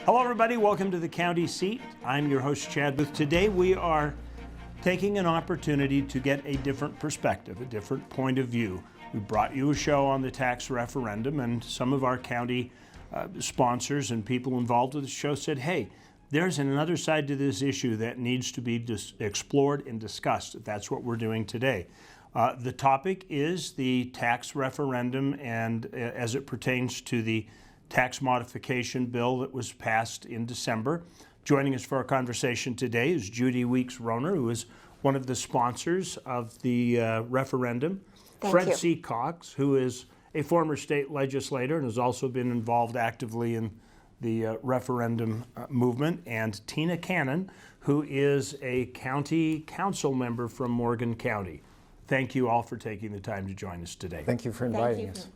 Hello everybody, welcome to the County Seat. I'm your host Chad Booth. Today we are taking an opportunity to get a different perspective, a different point of view. We brought you a show on the tax referendum, and some of our county sponsors and people involved with the show said, hey, there's another side to this issue that needs to be explored and discussed. That's what we're doing today. The topic is the tax referendum, and as it pertains to the tax modification bill that was passed in December. Joining us for our conversation today is Judy Weeks-Roner, who is one of the sponsors of the referendum. Fred C. Cox, who is a former state legislator and has also been involved actively in the referendum movement, and Tina Cannon, who is a county council member from Morgan County. Thank you all for taking the time to join us today. Thank you for inviting us.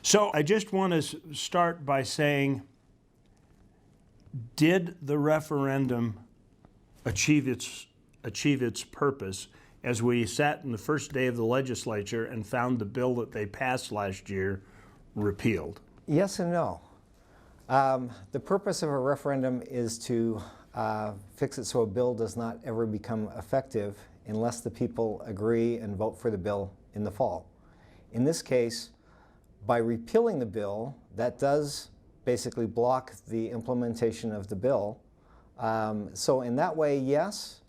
So I just want to start by saying, did the referendum achieve its purpose as we sat in the first day of the legislature and found the bill that they passed last year repealed? Yes and no. The purpose of a referendum is to fix it so a bill does not ever become effective unless the people agree and vote for the bill in the fall. In this case, by repealing the bill, that does basically block the implementation of the bill. So in that way, yes.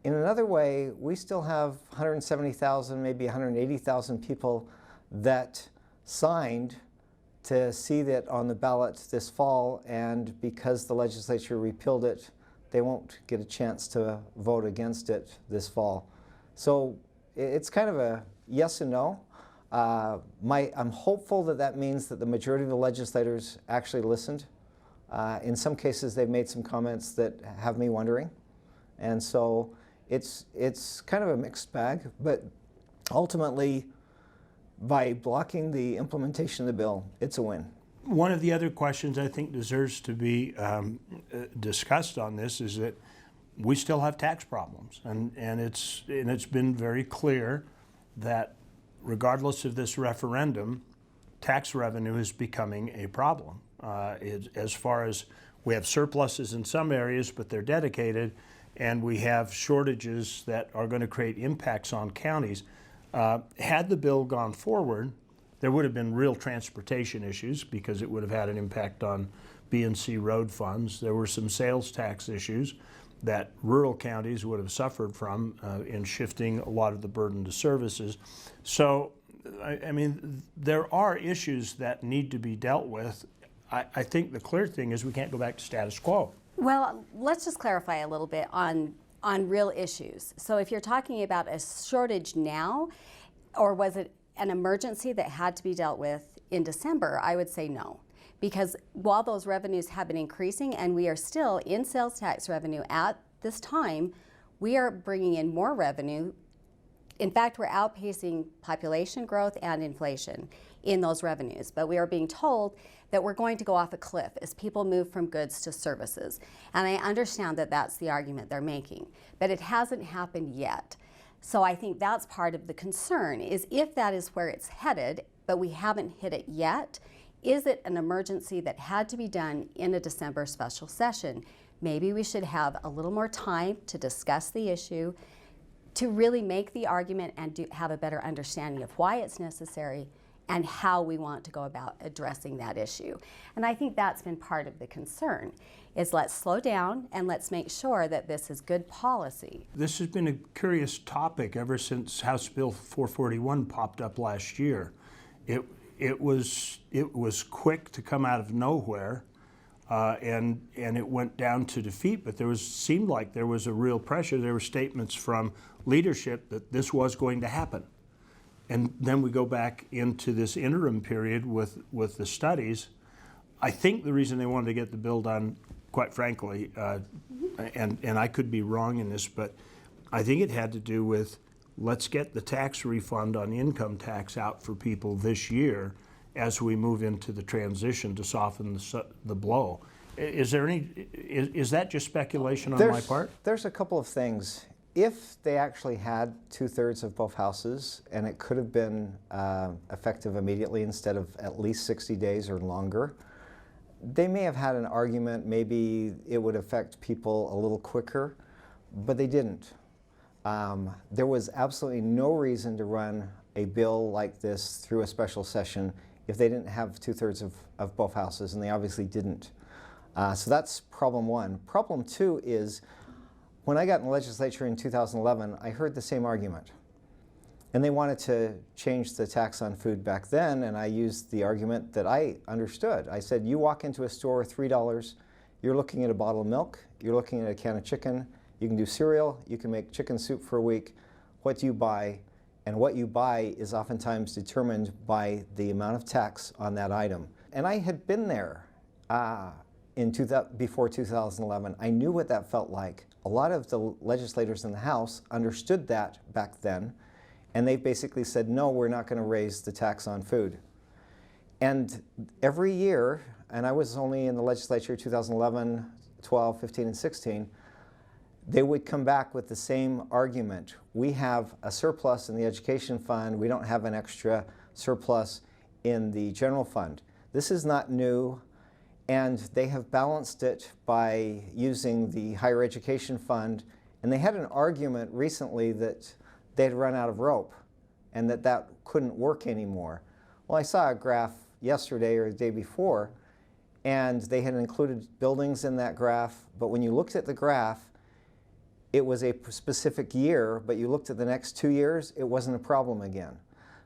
In another way, we still have 170,000, maybe 180,000 people that signed to see that on the ballot this fall, and because the legislature repealed it, they won't get a chance to vote against it this fall. So it's kind of a yes and no. I'm hopeful that that means that the majority of the legislators actually listened. In some cases, they've made some comments that have me wondering. And so it's kind of a mixed bag, but ultimately, by blocking the implementation of the bill, it's a win. One of the other questions I think deserves to be discussed on this is that we still have tax problems, and it's been very clear that regardless of this referendum, tax revenue is becoming a problem. As far as we have surpluses in some areas, but they're dedicated, and we have shortages that are going to create impacts on counties. Had the bill gone forward, there would have been real transportation issues because it would have had an impact on B&C road funds. There were some sales tax issues that rural counties would have suffered from in shifting a lot of the burden to services. So, I mean, there are issues that need to be dealt with. I think the clear thing is we can't go back to status quo. Well, let's just clarify a little bit on real issues. So if you're talking about a shortage now, or was it an emergency that had to be dealt with in December, I would say no. Because while those revenues have been increasing, and we are still in sales tax revenue at this time, we are bringing in more revenue. In fact, we're outpacing population growth and inflation in those revenues. But we are being told that we're going to go off a cliff as people move from goods to services. And I understand that that's the argument they're making, but it hasn't happened yet. So I think that's part of the concern, is if that is where it's headed, but we haven't hit it yet, is it an emergency that had to be done in a December special session? Maybe we should have a little more time to discuss the issue, to really make the argument and have a better understanding of why it's necessary and how we want to go about addressing that issue. And I think that's been part of the concern, is let's slow down and let's make sure that this is good policy. This has been a curious topic ever since House Bill 441 popped up last year. It was quick to come out of nowhere, and it went down to defeat. But seemed like there was a real pressure. There were statements from leadership that this was going to happen, and then we go back into this interim period with the studies. I think the reason they wanted to get the bill done, quite frankly, and I could be wrong in this, but I think it had to do with, let's get the tax refund on income tax out for people this year as we move into the transition to soften the blow. Is that just speculation on my part? There's a couple of things. If they actually had 2/3 of both houses, and it could have been effective immediately instead of at least 60 days or longer, They may have had an argument, maybe it would affect people a little quicker, but they didn't. There was absolutely no reason to run a bill like this through a special session if they didn't have 2/3 of both houses, and they obviously didn't. So that's problem one. Problem two is, when I got in the legislature in 2011, I heard the same argument. And they wanted to change the tax on food back then, and I used the argument that I understood. I said, you walk into a store, $3, you're looking at a bottle of milk, you're looking at a can of chicken, you can do cereal, you can make chicken soup for a week. What do you buy? And what you buy is oftentimes determined by the amount of tax on that item. And I had been there before 2011. I knew what that felt like. A lot of the legislators in the House understood that back then, and they basically said, no, we're not going to raise the tax on food. And every year, and I was only in the legislature 2011, 12, 15, and 16, they would come back with the same argument. We have a surplus in the education fund. We don't have an extra surplus in the general fund. This is not new, and they have balanced it by using the higher education fund. And they had an argument recently that they had run out of rope and that couldn't work anymore. Well, I saw a graph yesterday or the day before, and they had included buildings in that graph, but when you looked at the graph, it was a specific year, but you looked at the next 2 years, it wasn't a problem again.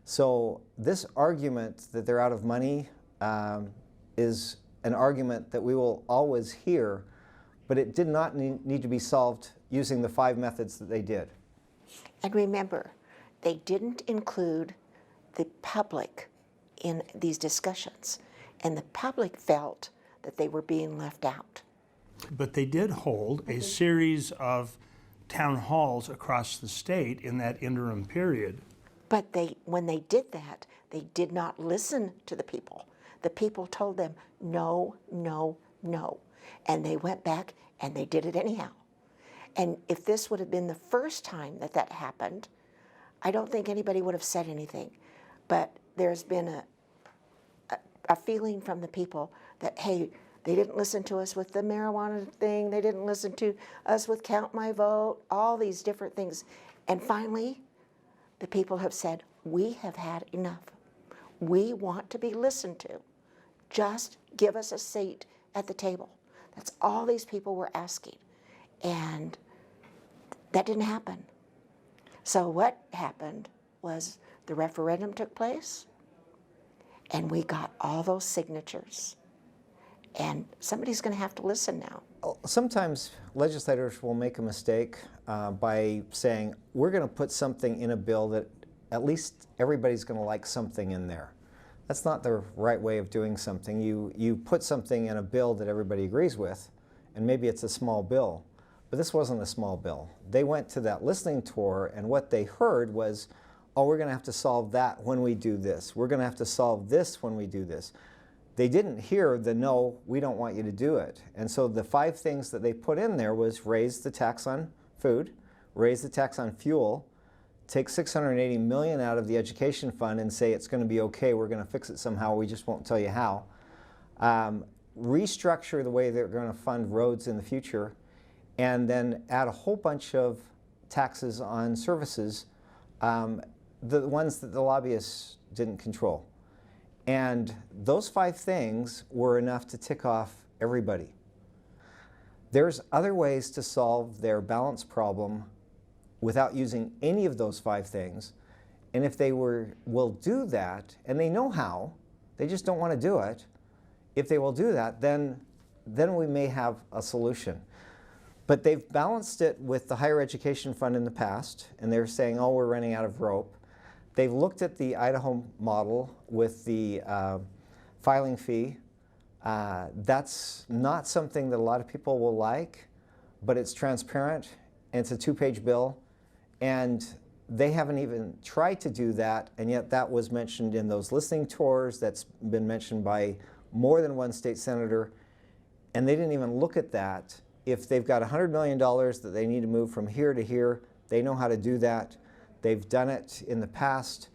So this argument that they're out of money is an argument that we will always hear, but it did not need to be solved using the 5 methods that they did. And remember, they didn't include the public in these discussions, and the public felt that they were being left out. But they did hold a series of town halls across the state in that interim period. But when they did that, they did not listen to the people. The people told them, no, no, no. And they went back and they did it anyhow. And if this would have been the first time that that happened, I don't think anybody would have said anything. But there's been a feeling from the people that, hey, they didn't listen to us with the marijuana thing, they didn't listen to us with count my vote, all these different things. And finally, the people have said, we have had enough. We want to be listened to. Just give us a seat at the table. That's all these people were asking. And that didn't happen. So what happened was the referendum took place, and we got all those signatures. And somebody's going to have to listen now. Sometimes legislators will make a mistake by saying, we're going to put something in a bill that at least everybody's going to like something in there. That's not the right way of doing something. You put something in a bill that everybody agrees with, and maybe it's a small bill. But this wasn't a small bill. They went to that listening tour, and what they heard was, oh, we're going to have to solve that when we do this. We're going to have to solve this when we do this. They didn't hear the no, we don't want you to do it. And so the 5 things that they put in there was raise the tax on food, raise the tax on fuel, take $680 million out of the education fund and say it's going to be okay, we're going to fix it somehow, we just won't tell you how. Restructure the way they're going to fund roads in the future, and then add a whole bunch of taxes on services, the ones that the lobbyists didn't control. And those 5 things were enough to tick off everybody. There's other ways to solve their balance problem without using any of those 5 things. And if they will do that, and they know how, they just don't want to do it, if they will do that, then we may have a solution. But they've balanced it with the higher education fund in the past, and they're saying, oh, we're running out of rope. They've looked at the Idaho model with the filing fee. That's not something that a lot of people will like, but it's transparent, and it's a 2-page bill, and they haven't even tried to do that, and yet that was mentioned in those listening tours. That's been mentioned by more than one state senator, and they didn't even look at that. If they've got $100 million that they need to move from here to here, they know how to do that. They've done it in the past.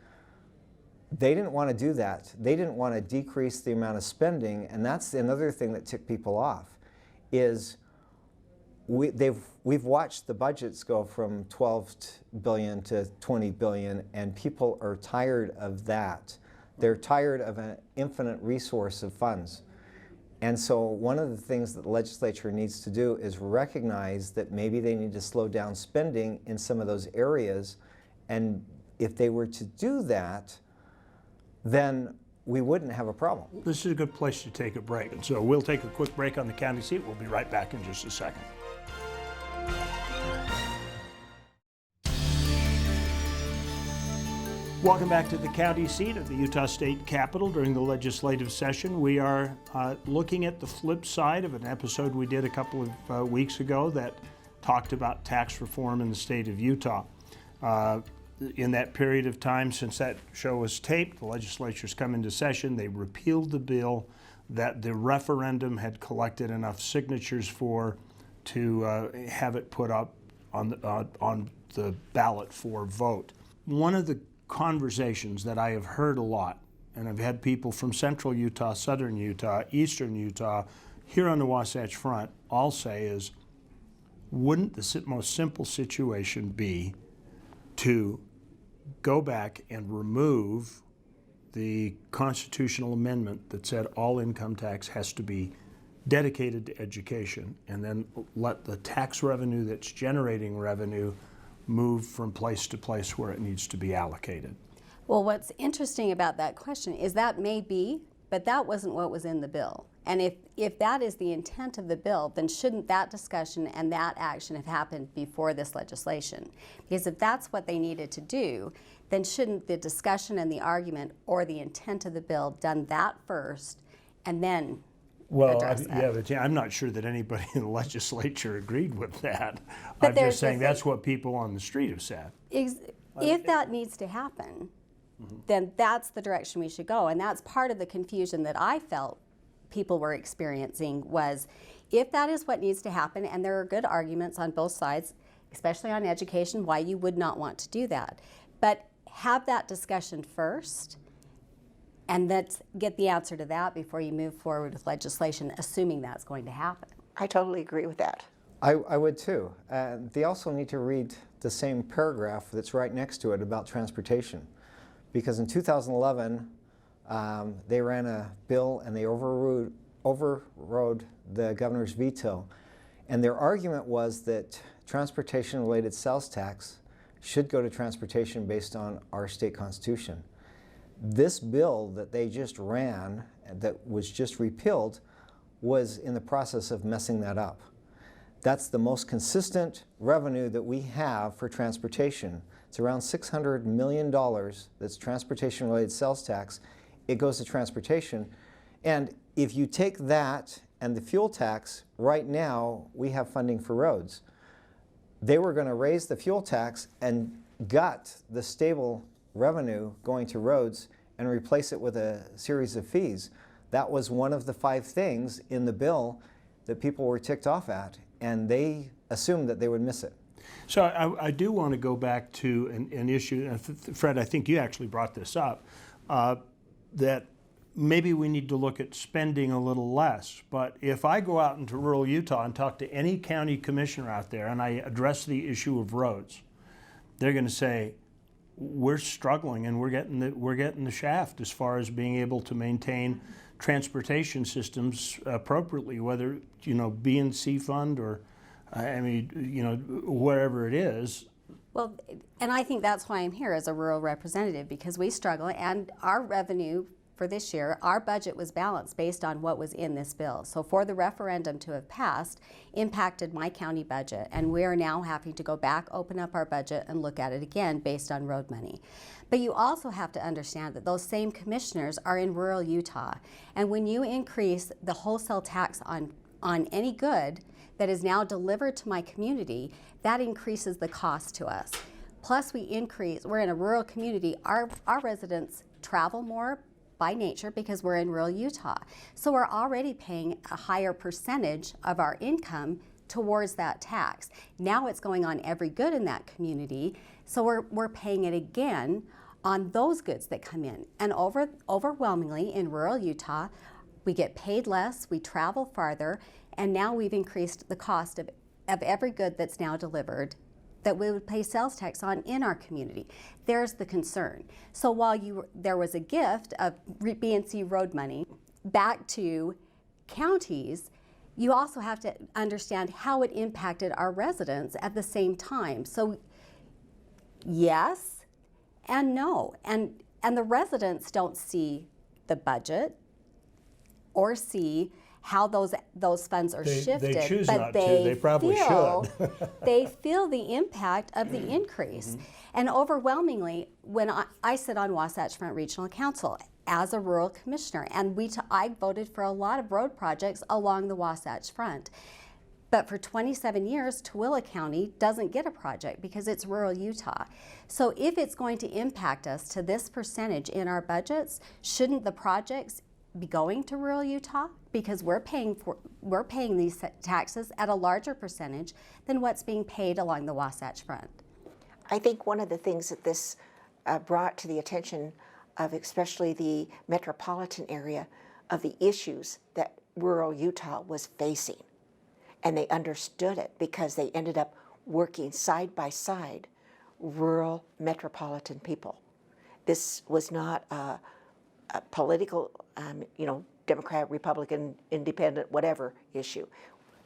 They didn't want to do that. They didn't want to decrease the amount of spending, and that's another thing that ticked people off, is we've watched the budgets go from 12 billion to 20 billion, and people are tired of that. They're tired of an infinite resource of funds. And so one of the things that the legislature needs to do is recognize that maybe they need to slow down spending in some of those areas, and if they were to do that, then we wouldn't have a problem. This is a good place to take a break. And so we'll take a quick break on the county seat. We'll be right back in just a second. Welcome back to the county seat of the Utah State Capitol. During the legislative session, we are looking at the flip side of an episode we did a couple of weeks ago that talked about tax reform in the state of Utah. In that period of time since that show was taped, the legislature's come into session. They repealed the bill that the referendum had collected enough signatures for to have it put up on the ballot for vote. One of the conversations that I have heard a lot, and I've had people from central Utah, southern Utah, eastern Utah, here on the Wasatch Front all say is, wouldn't the most simple situation be to go back and remove the constitutional amendment that said all income tax has to be dedicated to education, and then let the tax revenue that's generating revenue move from place to place where it needs to be allocated? Well, what's interesting about that question is that may be, but that wasn't what was in the bill. And if that is the intent of the bill, then shouldn't that discussion and that action have happened before this legislation? Because if that's what they needed to do, then shouldn't the discussion and the argument or the intent of the bill done that first and then address that? Yeah, but I'm not sure that anybody in the legislature agreed with that. But I'm just saying that's what people on the street have said. If that needs to happen, then that's the direction we should go. And that's part of the confusion that I felt people were experiencing, was if that is what needs to happen, and there are good arguments on both sides, especially on education, why you would not want to do that. But have that discussion first, and let's get the answer to that before you move forward with legislation, assuming that's going to happen. I totally agree with that. I would too. They also need to read the same paragraph that's right next to it about transportation. Because in 2011, they ran a bill and they overrode the governor's veto. And their argument was that transportation-related sales tax should go to transportation based on our state constitution. This bill that they just ran, that was just repealed, was in the process of messing that up. That's the most consistent revenue that we have for transportation. It's around $600 million that's transportation-related sales tax. It goes to transportation. And if you take that and the fuel tax, right now we have funding for roads. They were going to raise the fuel tax and gut the stable revenue going to roads and replace it with a series of fees. That was one of the 5 things in the bill that people were ticked off at, and they assumed that they would miss it. So I do want to go back to an issue, and Fred, I think you actually brought this up, that maybe we need to look at spending a little less. But if I go out into rural Utah and talk to any county commissioner out there and I address the issue of roads, they're going to say, we're struggling and we're getting the shaft as far as being able to maintain transportation systems appropriately, whether B and C fund or wherever it is. Well, and I think that's why I'm here as a rural representative, because we struggle, and our revenue for this year, our budget was balanced based on what was in this bill. So for the referendum to have passed impacted my county budget, and we are now having to go back, open up our budget, and look at it again based on road money. But you also have to understand that those same commissioners are in rural Utah, and when you increase the wholesale tax on any good that is now delivered to my community, that increases the cost to us. Plus we're in a rural community, our residents travel more by nature because we're in rural Utah. So we're already paying a higher percentage of our income towards that tax. Now it's going on every good in that community, so we're paying it again on those goods that come in. And overwhelmingly in rural Utah, we get paid less, we travel farther, and now we've increased the cost of every good that's now delivered that we would pay sales tax on in our community. There's the concern. So while there was a gift of B&C road money back to counties, you also have to understand how it impacted our residents at the same time. So yes and no. And the residents don't see the budget or see how those funds are shifted. They choose but not to. They probably should. They feel the impact of the increase. And overwhelmingly, when I sit on Wasatch Front Regional Council as a rural commissioner, and I voted for a lot of road projects along the Wasatch Front. But for 27 years, Tooele County doesn't get a project because it's rural Utah. So if it's going to impact us to this percentage in our budgets, shouldn't the projects be going to rural Utah? Because we're paying these taxes at a larger percentage than what's being paid along the Wasatch Front. I think one of the things that this brought to the attention of especially the metropolitan area of the issues that rural Utah was facing. And they understood it because they ended up working side by side, rural metropolitan people. This was not a political, Democrat, Republican, Independent, whatever issue.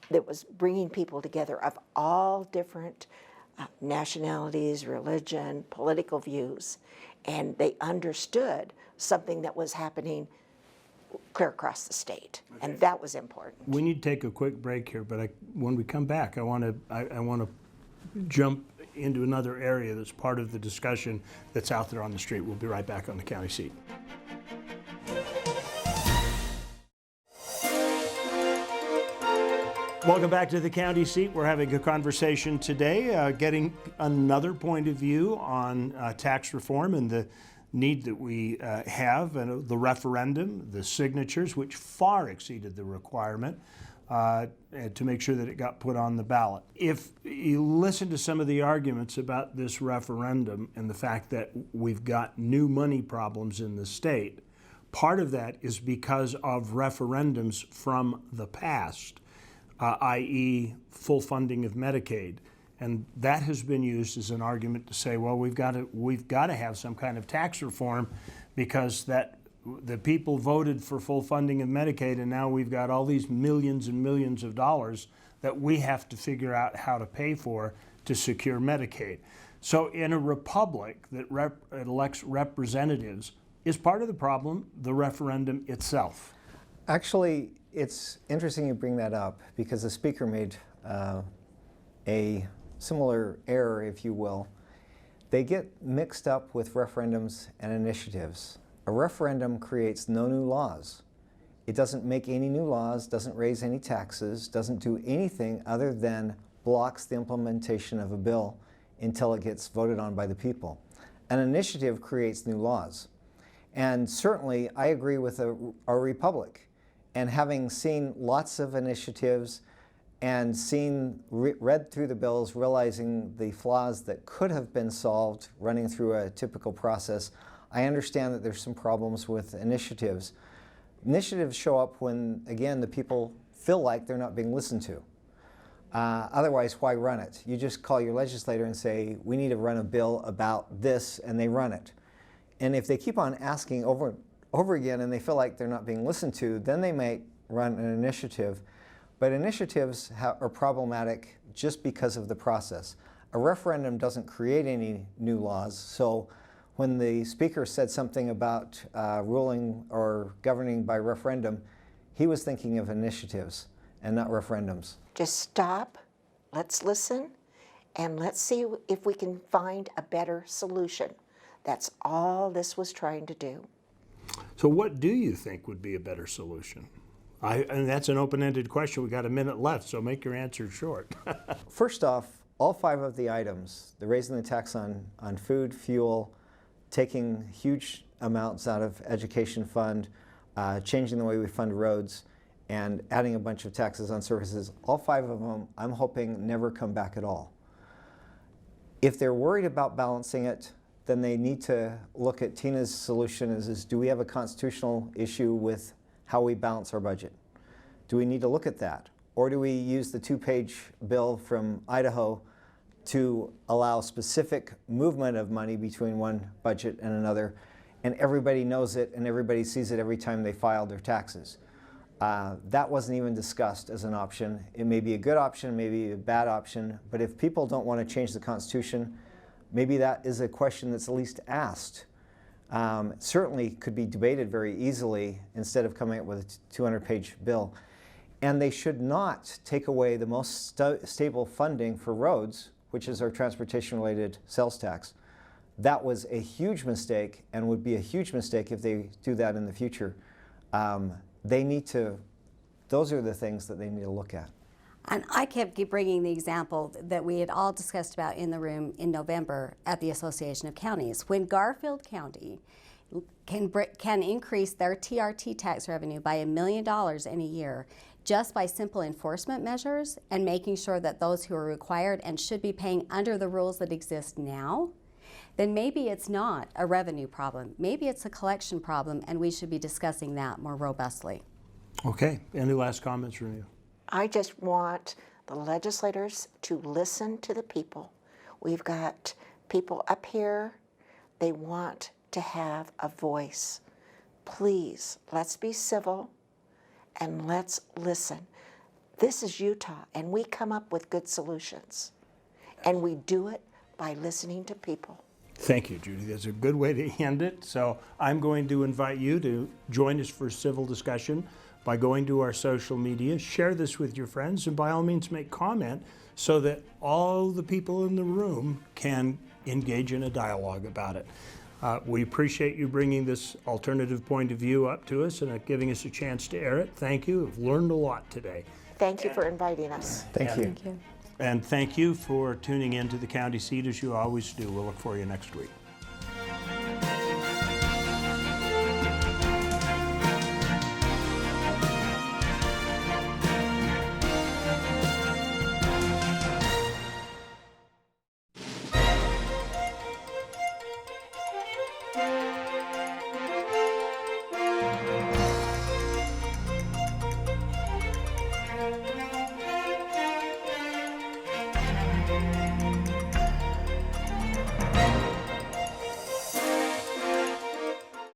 That was bringing people together of all different nationalities, religion, political views, and they understood something that was happening clear across the state, and that was important. We need to take a quick break here, but when we come back, I want to jump into another area that's part of the discussion that's out there on the street. We'll be right back on the county seat. Welcome back to the county seat. We're having a conversation today, getting another point of view on tax reform and the need that we have, and the referendum, the signatures, which far exceeded the requirement to make sure that it got put on the ballot. If you listen to some of the arguments about this referendum and the fact that we've got new money problems in the state, part of that is because of referendums from the past, i.e. full funding of Medicaid. And that has been used as an argument to say, well, we've got to have some kind of tax reform because the people voted for full funding of Medicaid, and now we've got all these millions and millions of dollars that we have to figure out how to pay for to secure Medicaid. So in a republic that elects representatives, is part of the problem the referendum itself? Actually, it's interesting you bring that up because the speaker made a similar error, if you will. They get mixed up with referendums and initiatives. A referendum creates no new laws. It doesn't make any new laws, doesn't raise any taxes, doesn't do anything other than blocks the implementation of a bill until it gets voted on by the people. An initiative creates new laws. And certainly I agree with our republic. And having seen lots of initiatives and read through the bills, realizing the flaws that could have been solved running through a typical process, I understand that there's some problems with initiatives. Initiatives show up when, again, the people feel like they're not being listened to. Otherwise, why run it? You just call your legislator and say, we need to run a bill about this, and they run it. And if they keep on asking over again and they feel like they're not being listened to, then they may run an initiative. But initiatives are problematic just because of the process. A referendum doesn't create any new laws, so when the speaker said something about ruling or governing by referendum, he was thinking of initiatives and not referendums. Just stop, let's listen, and let's see if we can find a better solution. That's all this was trying to do. So what do you think would be a better solution? And that's an open-ended question. We've got a minute left, so make your answer short. First off, all 5 of the items, the raising the tax on food, fuel, taking huge amounts out of education fund, changing the way we fund roads, and adding a bunch of taxes on services, all 5 of them, I'm hoping never come back at all. If they're worried about balancing it, then they need to look at Tina's solution is do we have a constitutional issue with how we balance our budget? Do we need to look at that? Or do we use the 2-page bill from Idaho to allow specific movement of money between one budget and another, and everybody knows it and everybody sees it every time they file their taxes? That wasn't even discussed as an option. It may be a good option, maybe a bad option, but if people don't want to change the Constitution, maybe that is a question that's at least asked. Certainly could be debated very easily instead of coming up with a 200-page bill. And they should not take away the most stable funding for roads, which is our transportation-related sales tax. That was a huge mistake and would be a huge mistake if they do that in the future. They need to, those are the things that they need to look at. And I kept bringing the example that we had all discussed about in the room in November at the Association of Counties. When Garfield County can increase their TRT tax revenue by $1 million in a year just by simple enforcement measures and making sure that those who are required and should be paying under the rules that exist now, then maybe it's not a revenue problem. Maybe it's a collection problem, and we should be discussing that more robustly. Okay, any last comments from you? I just want the legislators to listen to the people. We've got people up here, they want to have a voice. Please, let's be civil and let's listen. This is Utah, and we come up with good solutions. And we do it by listening to people. Thank you, Judy. That's a good way to end it. So I'm going to invite you to join us for civil discussion by going to our social media, share this with your friends, and by all means make comment so that all the people in the room can engage in a dialogue about it. We appreciate you bringing this alternative point of view up to us and giving us a chance to air it. Thank you. We've learned a lot today. Thank you for inviting us. Thank you. Thank you. And thank you for tuning in to the county seat as you always do. We'll look for you next week.